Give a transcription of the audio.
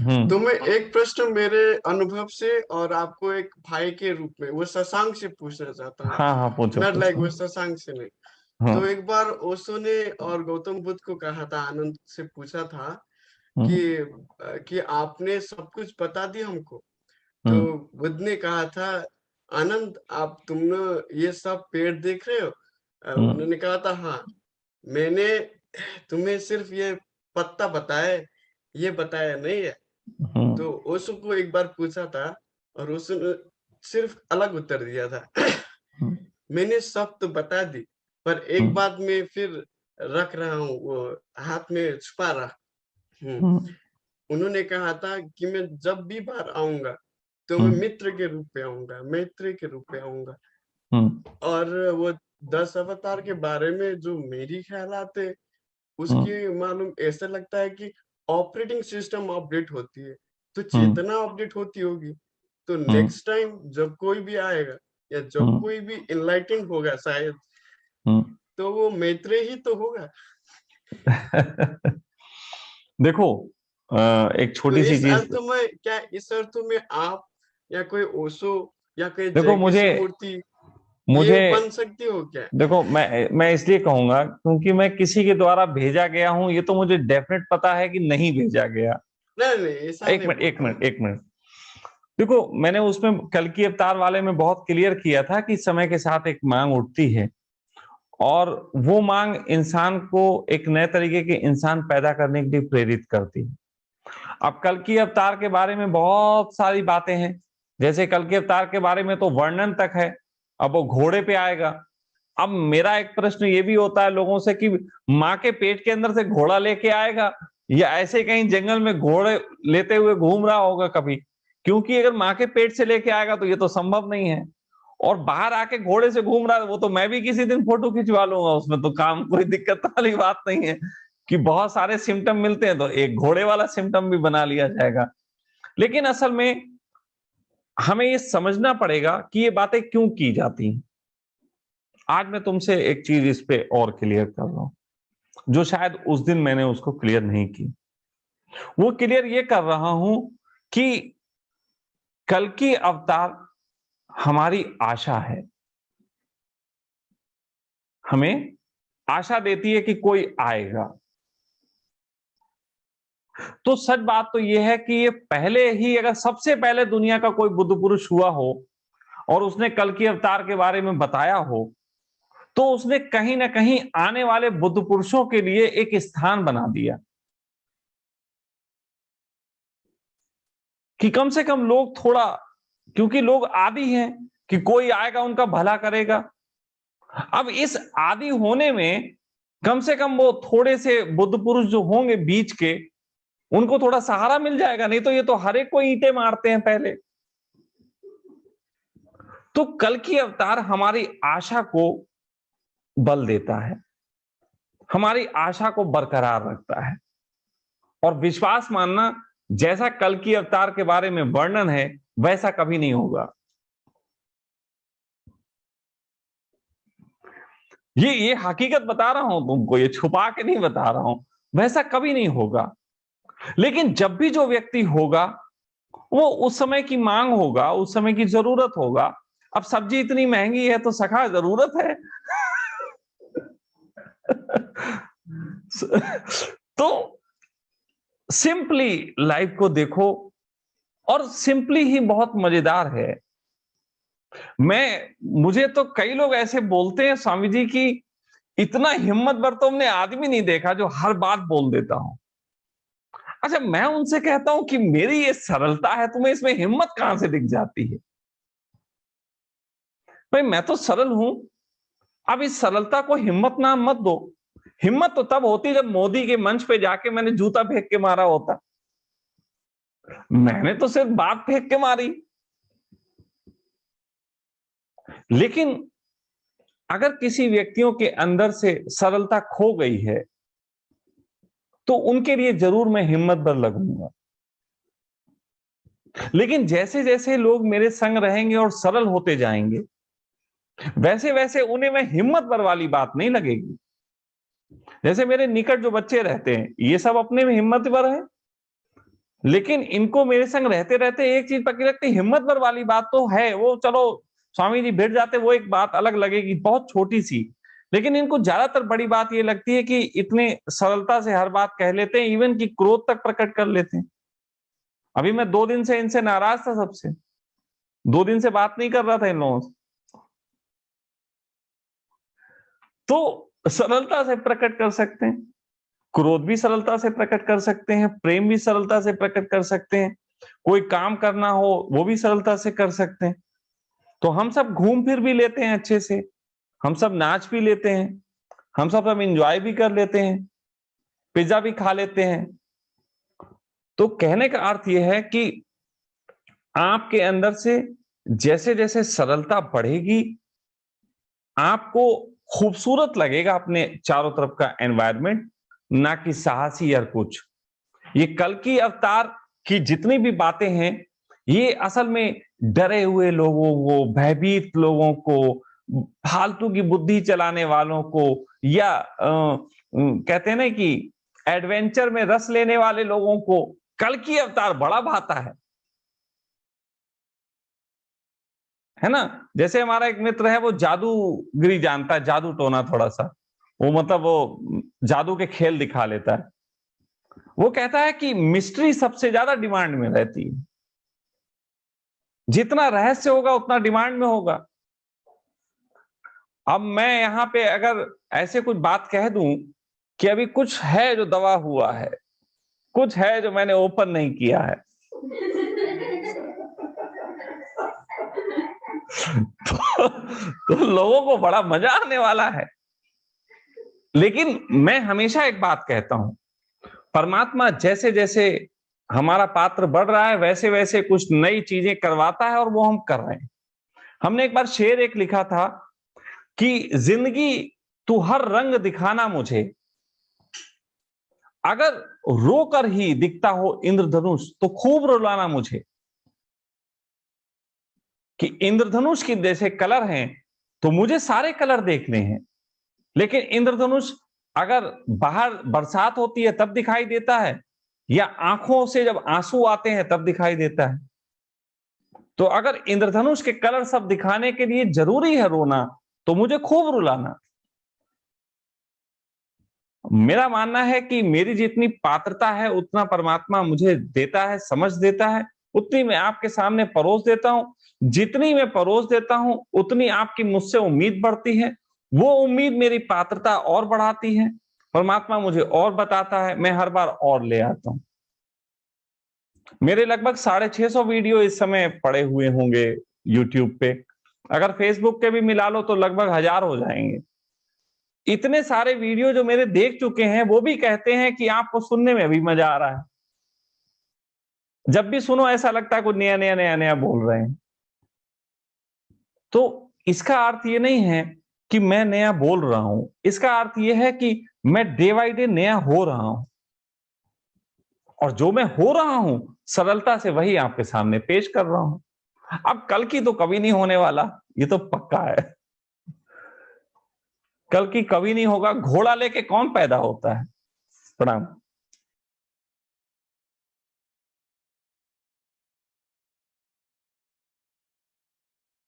हम्म। तो मैं एक प्रश्न मेरे अनुभव से और आपको एक भाई के रूप में वो शशांक से पूछना चाहता हूँ। हाँ हाँ, पूछो नॉट लाइक पूछो। वो शशांक से नहीं। तो हाँ। एक बार ओशो ने और गौतम बुद्ध को कहा था, आनंद से पूछा था हम्म। कि आपने सब कुछ बता दिया हमको। तो हम्म। बुद्ध ने कहा था, आनंद आप तुमने ये सब पेड़ देख रहे हो? हम्म। उन्होंने कहा था हाँ। मैंने तुम्हें सिर्फ ये पत्ता बताया, ये बताया नहीं है। हम्म। तो ओशो को एक बार पूछा था और ओशो ने सिर्फ अलग उत्तर दिया था। हम्म। मैंने सब तो बता दी, पर एक हम्म। बात मैं फिर रख रहा हूँ, वो हाथ में छुपा रहा हूँ। हम्म। उन्होंने कहा था कि मैं जब भी बाहर आऊंगा तो मैं हम्म। मित्र के रूप में आऊंगा, मैत्री के रूप में आऊंगा। हम्म। और वो 10 अवतार के बारे में जो मेरी ख्यालात है, हम्म। उसकी मालूम ऐसा लगता है कि ऑपरेटिंग सिस्टम अपडेट होती है तो हम्म। चेतना अपडेट होती होगी। तो हम्म। नेक्स्ट टाइम जब कोई भी आएगा या जब हम्म। कोई भी इनलाइटिंग होगा शायद, हम्म। तो वो मैत्रेय ही तो होगा। देखो, एक तो छोटी सी इस चीज। अर्थ में क्या, इस अर्थ में आप या कोई ओशो या कोई देखो जय मुझे कृष्णमूर्ति ये मुझे बन सकती हो क्या? देखो, मैं इसलिए कहूंगा क्योंकि मैं किसी के द्वारा भेजा गया हूं, ये तो मुझे डेफिनेट पता है कि नहीं भेजा गया। नहीं नहीं, ऐसा एक नहीं मिनट, बोल एक रहा मिनट, हूँ। एक मिनट। देखो, मैंने उसमें कल की अवतार वाले में बहुत क्लियर किया था कि समय के साथ एक मांग उठती है, और वो मांग इंसान को एक नए तरीके के इंसान पैदा करने के लिए प्रेरित करती है। अब कल की अवतार के बारे में बहुत सारी बातें हैं। जैसे कल के अवतार के बारे में तो वर्णन तक है। अब वो घोड़े पे आएगा। अब मेरा एक प्रश्न ये भी होता है लोगों से कि माँ के पेट के अंदर से घोड़ा लेके आएगा, या ऐसे कहीं जंगल में घोड़े लेते हुए घूम रहा होगा कभी? क्योंकि अगर माँ के पेट से लेके आएगा तो ये तो संभव नहीं है। और बाहर आके घोड़े से घूम रहा है, वो तो मैं भी किसी दिन फोटो खिंचवा लूंगा, उसमें तो काम, कोई दिक्कत वाली बात नहीं है। कि बहुत सारे सिम्टम मिलते हैं तो एक घोड़े वाला सिम्टम भी बना लिया जाएगा। लेकिन असल में हमें ये समझना पड़ेगा कि ये बातें क्यों की जाती हैं। आज मैं तुमसे एक चीज इस पे और क्लियर कर रहा हूं, जो शायद उस दिन मैंने उसको क्लियर नहीं की। वो क्लियर ये कर रहा हूं कि कल की अवतार हमारी आशा है। हमें आशा देती है कि कोई आएगा। तो सच बात तो यह है कि ये पहले ही, अगर सबसे पहले दुनिया का कोई बुद्ध पुरुष हुआ हो और उसने कल की अवतार के बारे में बताया हो, तो उसने कहीं ना कहीं आने वाले बुद्ध पुरुषों के लिए एक स्थान बना दिया कि कम से कम लोग थोड़ा, क्योंकि लोग आदी हैं कि कोई आएगा उनका भला करेगा। अब इस आदी होने में कम से कम वो थोड़े से बुद्ध पुरुष जो होंगे बीच के, उनको थोड़ा सहारा मिल जाएगा। नहीं तो ये तो हर एक को ईंटें मारते हैं पहले। तो कल की अवतार हमारी आशा को बल देता है, हमारी आशा को बरकरार रखता है। और विश्वास मानना, जैसा कल की अवतार के बारे में वर्णन है वैसा कभी नहीं होगा। ये हकीकत बता रहा हूं तुमको, ये छुपा के नहीं बता रहा हूं। वैसा कभी नहीं होगा। लेकिन जब भी जो व्यक्ति होगा, वो उस समय की मांग होगा, उस समय की जरूरत होगा। अब सब्जी इतनी महंगी है तो सखा जरूरत है। तो सिंपली लाइफ को देखो, और सिंपली ही बहुत मजेदार है। मुझे तो कई लोग ऐसे बोलते हैं स्वामी जी की, इतना हिम्मतवर तो हमने आदमी नहीं देखा जो हर बात बोल देता हूं। अच्छा, मैं उनसे कहता हूं कि मेरी ये सरलता है, तुम्हें इसमें हिम्मत कहां से दिख जाती है? भाई मैं तो सरल हूं। अब इस सरलता को हिम्मत नाम मत दो। हिम्मत तो तब होती जब मोदी के मंच पे जाके मैंने जूता फेंक के मारा होता। मैंने तो सिर्फ बात फेंक के मारी। लेकिन अगर किसी व्यक्तियों के अंदर से सरलता खो गई है, तो उनके लिए जरूर मैं हिम्मत भर लगूंगा। लेकिन जैसे जैसे लोग मेरे संग रहेंगे और सरल होते जाएंगे, वैसे वैसे उन्हें मैं हिम्मत भर वाली बात नहीं लगेगी। जैसे मेरे निकट जो बच्चे रहते हैं, ये सब अपने में हिम्मत भर है। लेकिन इनको मेरे संग रहते रहते एक चीज पक्की लगती, हिम्मत भर वाली बात तो है, वो चलो स्वामी जी भिड़ जाते वो एक बात अलग लगेगी, बहुत छोटी सी। लेकिन इनको ज्यादातर बड़ी बात ये लगती है कि इतने सरलता से हर बात कह लेते हैं, इवन कि क्रोध तक प्रकट कर लेते हैं। अभी मैं 2 दिन से इनसे नाराज था, सबसे 2 दिन से बात नहीं कर रहा था इन लोगों से। तो सरलता से प्रकट कर सकते हैं, क्रोध भी सरलता से प्रकट कर सकते हैं, प्रेम भी सरलता से प्रकट कर सकते हैं, कोई काम करना हो वो भी सरलता से कर सकते हैं। तो हम सब घूम फिर भी लेते हैं अच्छे से, हम सब नाच भी लेते हैं, हम सब एंजॉय भी कर लेते हैं, पिज्जा भी खा लेते हैं। तो कहने का अर्थ यह है कि आपके अंदर से जैसे जैसे सरलता बढ़ेगी, आपको खूबसूरत लगेगा अपने चारों तरफ का एनवायरनमेंट, ना कि साहसी या कुछ। ये कल की अवतार की जितनी भी बातें हैं, ये असल में डरे हुए लोगों को, भयभीत लोगों को, फालतू की बुद्धि चलाने वालों को, या कहते हैं ना कि एडवेंचर में रस लेने वाले लोगों को कल की अवतार बड़ा भाता है ना। जैसे हमारा एक मित्र है, वो जादूगिरी जानता है, जादू टोना थोड़ा सा, वो मतलब वो जादू के खेल दिखा लेता है। वो कहता है कि मिस्ट्री सबसे ज्यादा डिमांड में रहती है, जितना रहस्य होगा उतना डिमांड में होगा। अब मैं यहां पे अगर ऐसे कुछ बात कह दूं कि अभी कुछ है जो दवा हुआ है, कुछ है जो मैंने ओपन नहीं किया है, तो लोगों को बड़ा मजा आने वाला है। लेकिन मैं हमेशा एक बात कहता हूं, परमात्मा जैसे जैसे हमारा पात्र बढ़ रहा है, वैसे वैसे कुछ नई चीजें करवाता है, और वो हम कर रहे हैं। हमने एक बार शेर एक लिखा था कि जिंदगी तू हर रंग दिखाना मुझे, अगर रोकर ही दिखता हो इंद्रधनुष तो खूब रुलाना मुझे। कि इंद्रधनुष के जैसे कलर हैं तो मुझे सारे कलर देखने हैं, लेकिन इंद्रधनुष अगर बाहर बरसात होती है तब दिखाई देता है, या आंखों से जब आंसू आते हैं तब दिखाई देता है। तो अगर इंद्रधनुष के कलर सब दिखाने के लिए जरूरी है रोना, तो मुझे खूब रुलाना। मेरा मानना है कि मेरी जितनी पात्रता है उतना परमात्मा मुझे देता है, समझ देता है, उतनी मैं आपके सामने परोस देता हूं। जितनी मैं परोस देता हूं उतनी आपकी मुझसे उम्मीद बढ़ती है, वो उम्मीद मेरी पात्रता और बढ़ाती है। परमात्मा मुझे और बताता है, मैं हर बार और ले आता हूं। मेरे लगभग 650 वीडियो इस समय पड़े हुए होंगे यूट्यूब पे, अगर फेसबुक के भी मिला लो तो लगभग 1000 हो जाएंगे। इतने सारे वीडियो जो मेरे देख चुके हैं, वो भी कहते हैं कि आपको सुनने में भी मजा आ रहा है। जब भी सुनो ऐसा लगता है कुछ नया नया नया नया बोल रहे हैं। तो इसका अर्थ ये नहीं है कि मैं नया बोल रहा हूं, इसका अर्थ ये है कि मैं डे बाय डे नया हो रहा हूं, और जो मैं हो रहा हूं सरलता से वही आपके सामने पेश कर रहा हूं। अब कल की तो कभी नहीं होने वाला, ये तो पक्का है। कल की कभी नहीं होगा। घोड़ा लेके कौन पैदा होता है? प्रणाम।